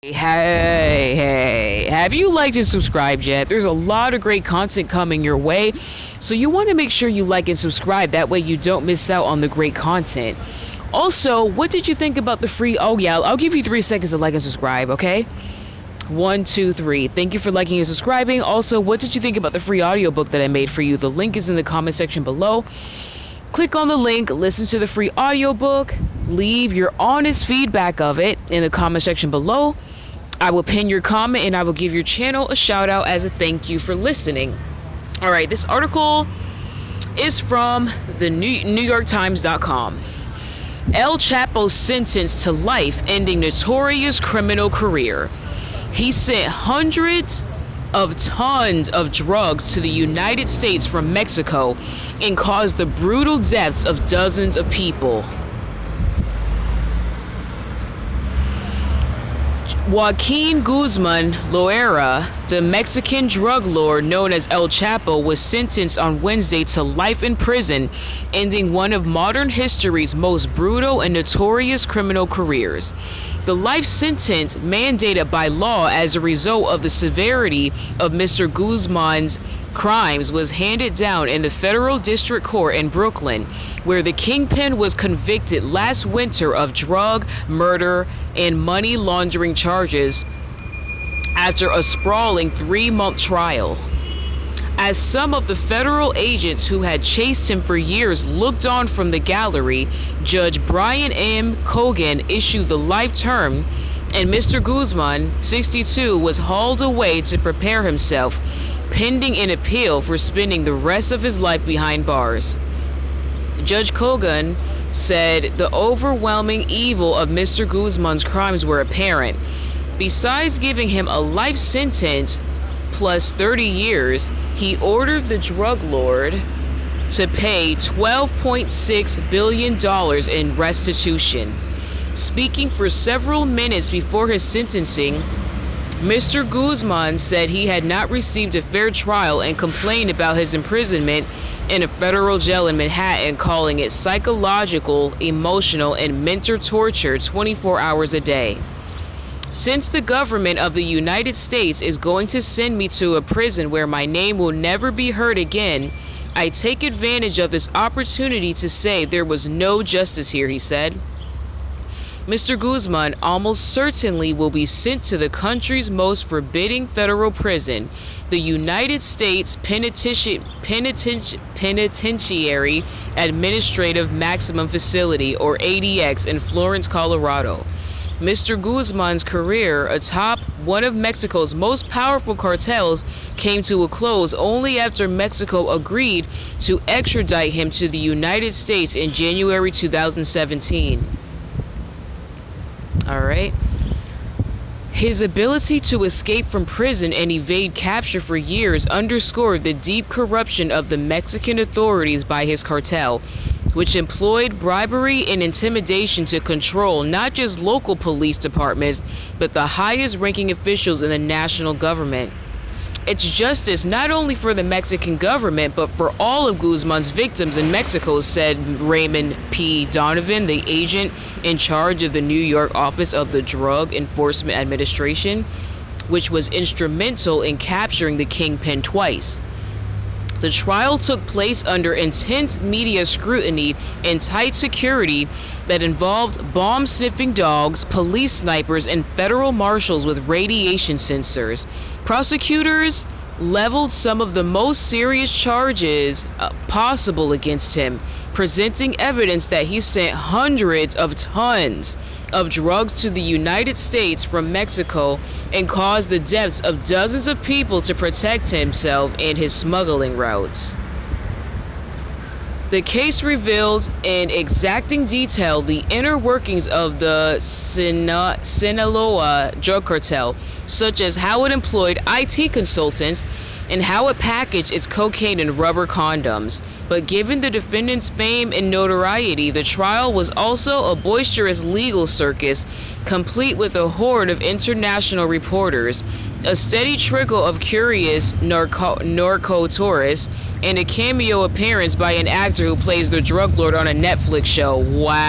Hey, have you liked and subscribed yet? There's a lot of great content coming your way, so you want to make sure you like and subscribe. That way you don't miss out on the great content. Also, what did you think about the free... Oh, yeah, I'll give you 3 seconds to like and subscribe, okay? 1, 2, 3. Thank you for liking and subscribing. Also, what did you think about the free audiobook that I made for you? The link is in the comment section below. Click on the link, listen to the free audiobook, leave your honest feedback of it in the comment section below. I will pin your comment and I will give your channel a shout out as a thank you for listening. All right, this article is from the NewYorkTimes.com. El Chapo sentenced to life, ending notorious criminal career. He sent hundreds of tons of drugs to the United States from Mexico and caused the brutal deaths of dozens of people. Joaquín Guzmán Loera, the Mexican drug lord known as El Chapo, was sentenced on Wednesday to life in prison, ending one of modern history's most brutal and notorious criminal careers. The life sentence, mandated by law as a result of the severity of Mr. Guzmán's crimes, was handed down in the federal district court in Brooklyn, where the kingpin was convicted last winter of drug, murder, and money laundering charges after a sprawling 3-month trial. As some of the federal agents who had chased him for years looked on from the gallery, Judge Brian M. Cogan issued the life term, and Mr. Guzmán, 62, was hauled away to prepare himself, pending an appeal for spending the rest of his life behind bars. Judge Cogan said the overwhelming evil of Mr. Guzmán's crimes were apparent. Besides giving him a life sentence plus 30 years, he ordered the drug lord to pay $12.6 billion in restitution. Speaking for several minutes before his sentencing, Mr. Guzmán said he had not received a fair trial and complained about his imprisonment in a federal jail in Manhattan, calling it psychological, emotional, and mental torture 24 hours a day. Since the government of the United States is going to send me to a prison where my name will never be heard again, I take advantage of this opportunity to say there was no justice here, he said. Mr. Guzmán almost certainly will be sent to the country's most forbidding federal prison, the United States Penitentiary Administrative Maximum Facility, or ADX, in Florence, Colorado. Mr. Guzmán's career atop one of Mexico's most powerful cartels came to a close only after Mexico agreed to extradite him to the United States in January 2017. All right. His ability to escape from prison and evade capture for years underscored the deep corruption of the Mexican authorities by his cartel, which employed bribery and intimidation to control not just local police departments, but the highest-ranking officials in the national government. It's justice not only for the Mexican government, but for all of Guzmán's victims in Mexico, said Raymond P. Donovan, the agent in charge of the New York office of the Drug Enforcement Administration, which was instrumental in capturing the kingpin twice. The trial took place under intense media scrutiny and tight security that involved bomb-sniffing dogs, police snipers, and federal marshals with radiation sensors. Prosecutors leveled some of the most serious charges possible against him, presenting evidence that he sent hundreds of tons of drugs to the United States from Mexico and caused the deaths of dozens of people to protect himself and his smuggling routes. The case revealed in exacting detail the inner workings of the Sinaloa drug cartel, such as how it employed IT consultants and how it packaged its cocaine in rubber condoms. But given the defendant's fame and notoriety, the trial was also a boisterous legal circus, complete with a horde of international reporters, a steady trickle of curious narco tourists, and a cameo appearance by an actor who plays the drug lord on a Netflix show. Wow.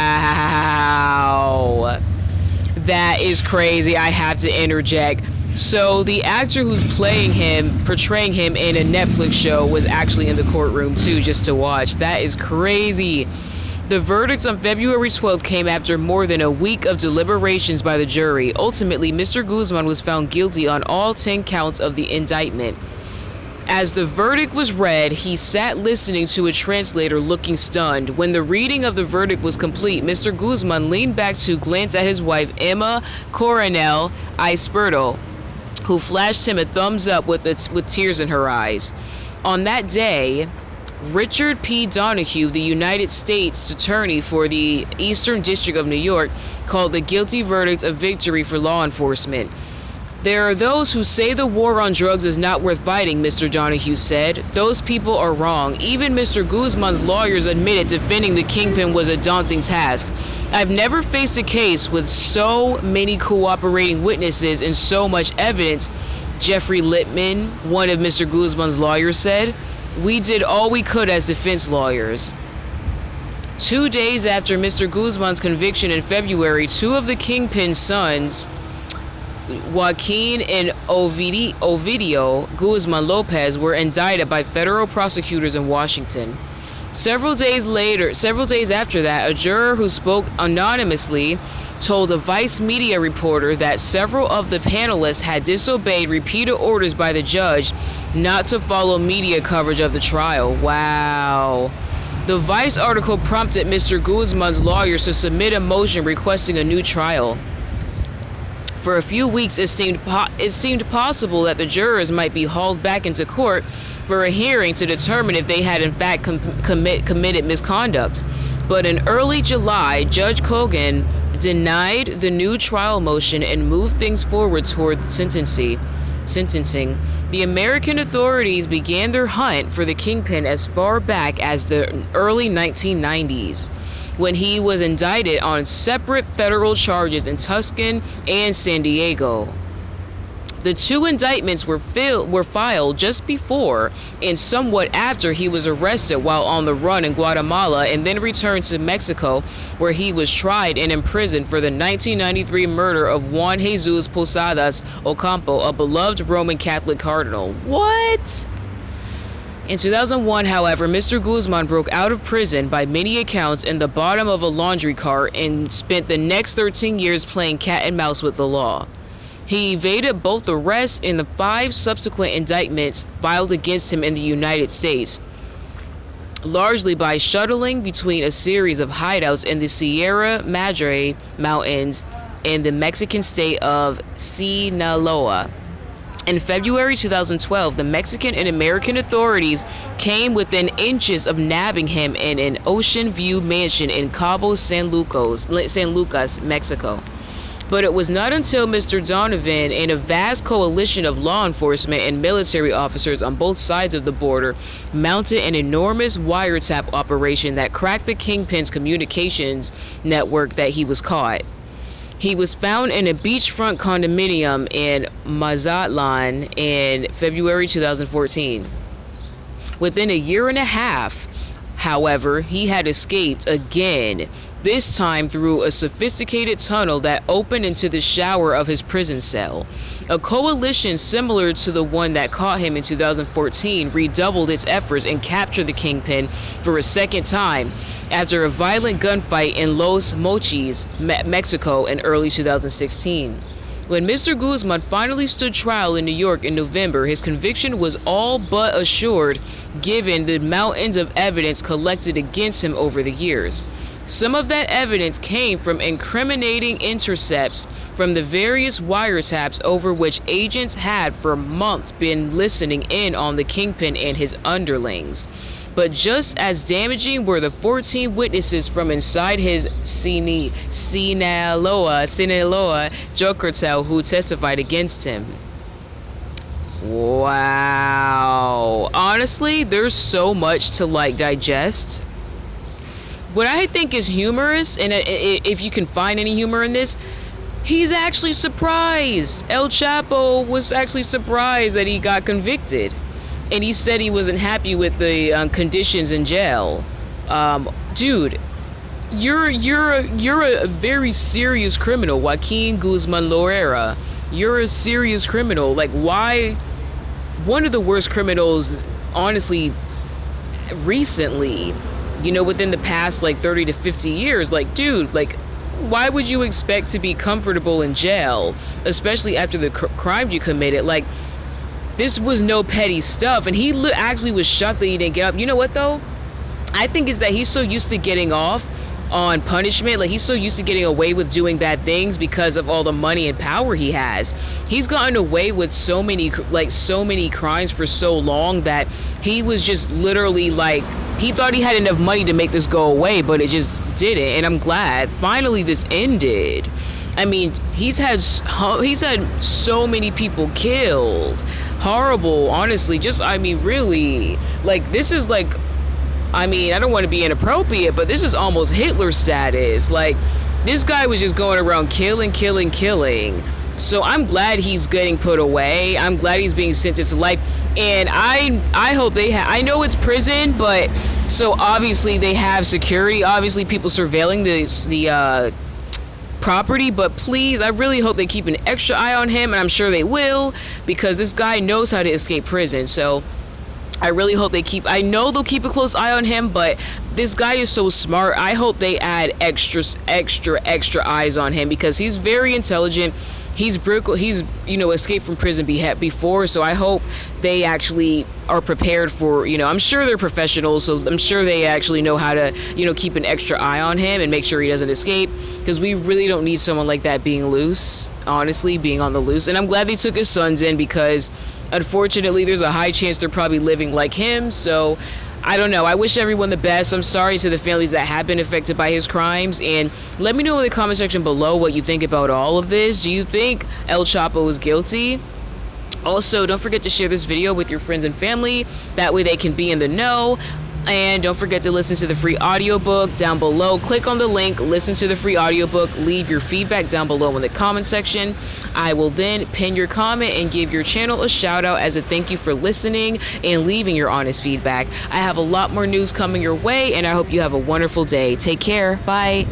That is crazy. I have to interject. So the actor who's portraying him in a Netflix show was actually in the courtroom too, just to watch. That is crazy. The verdict on February 12th came after more than a week of deliberations by the jury. Ultimately, Mr. Guzman was found guilty on all 10 counts of the indictment. As the verdict was read, he sat listening to a translator looking stunned. When the reading of the verdict was complete, Mr. Guzman leaned back to glance at his wife, Emma Coronel Isperto, who flashed him a thumbs up with tears in her eyes. On that day, Richard P. Donahue, the United States Attorney for the Eastern District of New York, called the guilty verdict a victory for law enforcement. There are those who say the war on drugs is not worth fighting, Mr. Donahue said. Those people are wrong. Even Mr. Guzman's lawyers admitted defending the kingpin was a daunting task. I've never faced a case with so many cooperating witnesses and so much evidence, Jeffrey Lippman, one of Mr. Guzman's lawyers, said. We did all we could as defense lawyers. 2 days after Mr. Guzman's conviction in February, two of the kingpin's sons, Joaquín and Ovidio Guzmán Lopez, were indicted by federal prosecutors in Washington. Several days after that, a juror who spoke anonymously told a Vice media reporter that several of the panelists had disobeyed repeated orders by the judge not to follow media coverage of the trial. Wow. The Vice article prompted Mr. Guzman's lawyers to submit a motion requesting a new trial. For a few weeks, it seemed possible that the jurors might be hauled back into court for a hearing to determine if they had in fact committed misconduct. But in early July, Judge Kogan denied the new trial motion and moved things forward toward sentencing. The American authorities began their hunt for the kingpin as far back as the early 1990s. When he was indicted on separate federal charges in Tucson and San Diego. The two indictments were filed just before and somewhat after he was arrested while on the run in Guatemala and then returned to Mexico, where he was tried and imprisoned for the 1993 murder of Juan Jesus Posadas Ocampo, a beloved Roman Catholic cardinal. What? In 2001, however, Mr. Guzman broke out of prison by many accounts in the bottom of a laundry cart and spent the next 13 years playing cat and mouse with the law. He evaded both arrest and the 5 subsequent indictments filed against him in the United States, largely by shuttling between a series of hideouts in the Sierra Madre Mountains in the Mexican state of Sinaloa. In February 2012, the Mexican and American authorities came within inches of nabbing him in an Ocean View mansion in Cabo San Lucas, Mexico. But it was not until Mr. Donovan and a vast coalition of law enforcement and military officers on both sides of the border mounted an enormous wiretap operation that cracked the kingpin's communications network that he was caught. He was found in a beachfront condominium in Mazatlan in February 2014. Within a year and a half, however, he had escaped again, this time through a sophisticated tunnel that opened into the shower of his prison cell. A coalition similar to the one that caught him in 2014 redoubled its efforts and captured the kingpin for a second time after a violent gunfight in Los Mochis, Mexico in early 2016. When Mr. Guzman finally stood trial in New York in November, his conviction was all but assured given the mountains of evidence collected against him over the years. Some of that evidence came from incriminating intercepts from the various wiretaps over which agents had for months been listening in on the kingpin and his underlings. But just as damaging were the 14 witnesses from inside his Sinaloa drug cartel who testified against him. Wow. Honestly, there's so much to digest. What I think is humorous, and if you can find any humor in this, he's actually surprised. El Chapo was actually surprised that he got convicted. And he said he wasn't happy with the conditions in jail. Dude, you're a very serious criminal, Joaquín Guzmán Loera. You're a serious criminal. Like, why? One of the worst criminals, honestly, recently, within the past like 30 to 50 years. Like, dude, like, why would you expect to be comfortable in jail, especially after the crimes you committed? Like, this was no petty stuff, and he actually was shocked that he didn't get up. You know what though? I think is that he's so used to getting off on punishment, like he's so used to getting away with doing bad things because of all the money and power he has. He's gotten away with so many crimes for so long that he was just literally like, he thought he had enough money to make this go away, but it just didn't. And I'm glad finally this ended. I mean, he's had so many people killed. Horrible, honestly. Really, like, this is like, I don't want to be inappropriate, but this is almost Hitler status. Like, this guy was just going around killing. So I'm glad he's getting put away. I'm glad he's being sentenced to life. And I hope I know it's prison, but so obviously they have security, obviously people surveilling the property, but please, I really hope they keep an extra eye on him, and I'm sure they will, because this guy knows how to escape prison. So I really hope I know they'll keep a close eye on him, but this guy is so smart. I hope they add extra eyes on him, because he's very intelligent. He's escaped from prison before, so I hope they actually are prepared for, I'm sure they're professionals, so I'm sure they actually know how to, keep an extra eye on him and make sure he doesn't escape, because we really don't need someone like that being loose, honestly, being on the loose. And I'm glad they took his sons in, because unfortunately there's a high chance they're probably living like him. So I don't know. I wish everyone the best. I'm sorry to the families that have been affected by his crimes. And let me know in the comment section below what you think about all of this. Do you think El Chapo was guilty? Also, don't forget to share this video with your friends and family. That way they can be in the know. And don't forget to listen to the free audiobook down below. Click on the link, listen to the free audiobook, leave your feedback down below in the comment section. I will then pin your comment and give your channel a shout out as a thank you for listening and leaving your honest feedback. I have a lot more news coming your way, and I hope you have a wonderful day. Take care. Bye.